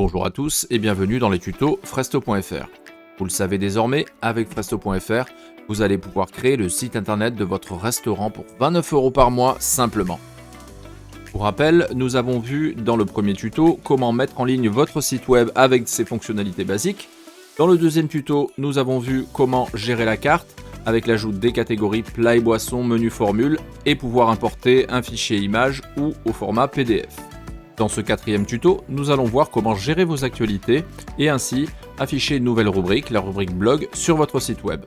Bonjour à tous et bienvenue dans les tutos Fresto.fr. Vous le savez désormais, avec Fresto.fr, vous allez pouvoir créer le site internet de votre restaurant pour 29 € par mois simplement. Pour rappel, nous avons vu dans le premier tuto comment mettre en ligne votre site web avec ses fonctionnalités basiques. Dans le deuxième tuto, nous avons vu comment gérer la carte avec l'ajout des catégories plats et boissons, menu formule et pouvoir importer un fichier image ou au format PDF. Dans ce quatrième tuto, nous allons voir comment gérer vos actualités et ainsi afficher une nouvelle rubrique, la rubrique blog, sur votre site web.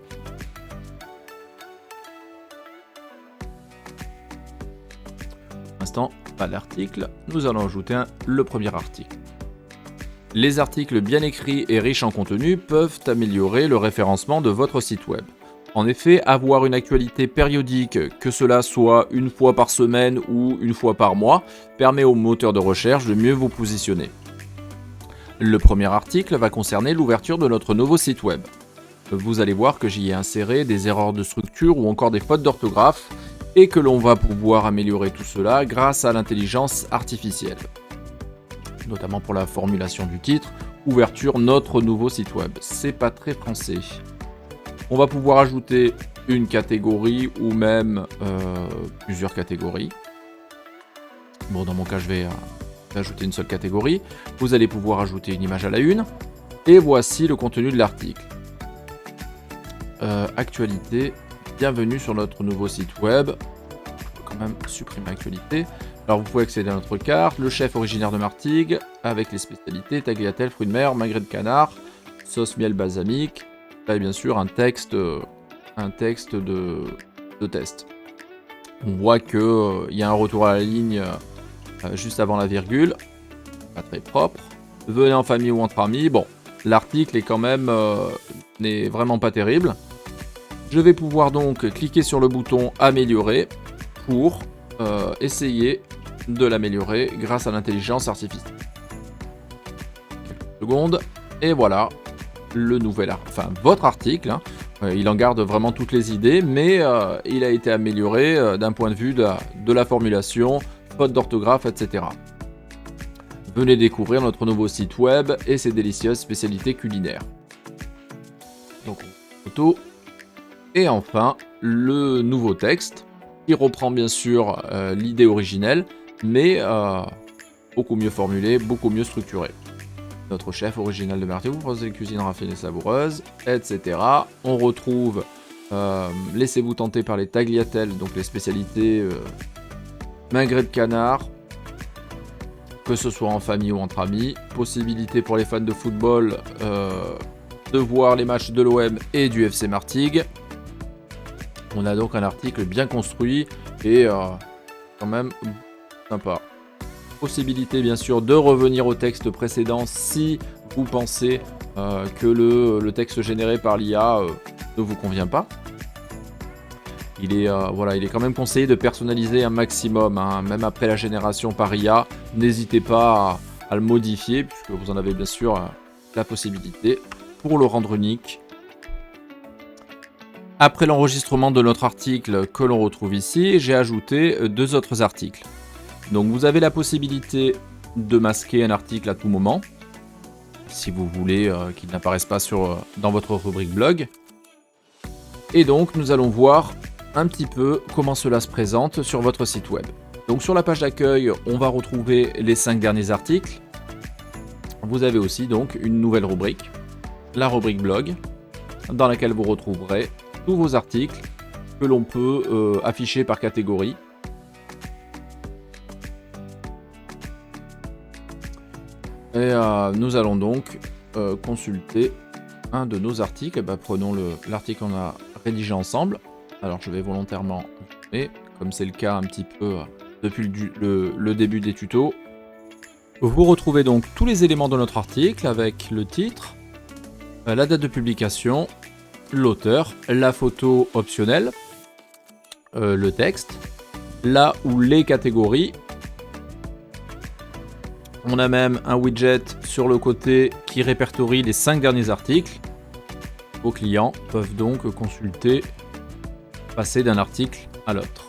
Pour l'instant, pas d'article, nous allons ajouter le premier article. Les articles bien écrits et riches en contenu peuvent améliorer le référencement de votre site web. En effet, avoir une actualité périodique, que cela soit une fois par semaine ou une fois par mois, permet au moteur de recherche de mieux vous positionner. Le premier article va concerner l'ouverture de notre nouveau site web. Vous allez voir que j'y ai inséré des erreurs de structure ou encore des fautes d'orthographe et que l'on va pouvoir améliorer tout cela grâce à l'intelligence artificielle. Notamment pour la formulation du titre, ouverture notre nouveau site web. C'est pas très français. On va pouvoir ajouter une catégorie ou même plusieurs catégories. Bon, dans mon cas, je vais ajouter une seule catégorie. Vous allez pouvoir ajouter une image à la une. Et voici le contenu de l'article. Actualité, bienvenue sur notre nouveau site web. Je vais quand même supprimer actualité. Alors, vous pouvez accéder à notre carte. Le chef originaire de Martigues, avec les spécialités, tagliatelle, fruits de mer, magret de canard, sauce miel balsamique. Et bien sûr un texte de test. On voit qu'il y a un retour à la ligne juste avant la virgule, pas très propre. Venez en famille ou entre amis. Bon, l'article est quand même n'est vraiment pas terrible. Je vais pouvoir donc cliquer sur le bouton améliorer pour essayer de l'améliorer grâce à l'intelligence artificielle. Quelques secondes et voilà. Votre article, il en garde vraiment toutes les idées, mais il a été amélioré d'un point de vue de la formulation, faute d'orthographe, etc. Venez découvrir notre nouveau site web et ses délicieuses spécialités culinaires. Donc, photo. Et enfin, le nouveau texte, qui reprend bien sûr l'idée originelle, mais beaucoup mieux formulé, beaucoup mieux structuré. Notre chef original de Martigues vous propose des cuisines raffinées et savoureuses, etc. On retrouve laissez-vous tenter par les tagliatelles, donc les spécialités magret de canard, que ce soit en famille ou entre amis. Possibilité pour les fans de football de voir les matchs de l'OM et du FC Martigues. On a donc un article bien construit et quand même sympa. Possibilité bien sûr de revenir au texte précédent si vous pensez que le texte généré par l'IA ne vous convient pas. Il est quand même conseillé de personnaliser un maximum, même après la génération par IA. N'hésitez pas à le modifier puisque vous en avez bien sûr la possibilité pour le rendre unique. Après l'enregistrement de notre article que l'on retrouve ici, j'ai ajouté deux autres articles. Donc vous avez la possibilité de masquer un article à tout moment, si vous voulez qu'il n'apparaisse pas dans votre rubrique blog. Et donc nous allons voir un petit peu comment cela se présente sur votre site web. Donc sur la page d'accueil, on va retrouver les 5 derniers articles. Vous avez aussi donc une nouvelle rubrique, la rubrique blog, dans laquelle vous retrouverez tous vos articles que l'on peut afficher par catégorie. Et nous allons donc consulter un de nos articles. Prenons l'article qu'on a rédigé ensemble. Alors je vais volontairement zoomer, comme c'est le cas un petit peu depuis le début des tutos. Vous retrouvez donc tous les éléments de notre article avec le titre, la date de publication, l'auteur, la photo optionnelle, le texte, là où les catégories. On a même un widget sur le côté qui répertorie les 5 derniers articles. Vos clients peuvent donc consulter, passer d'un article à l'autre.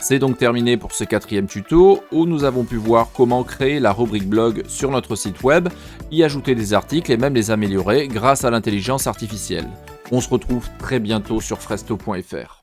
C'est donc terminé pour ce 4e tuto où nous avons pu voir comment créer la rubrique blog sur notre site web, y ajouter des articles et même les améliorer grâce à l'intelligence artificielle. On se retrouve très bientôt sur Fresto.fr.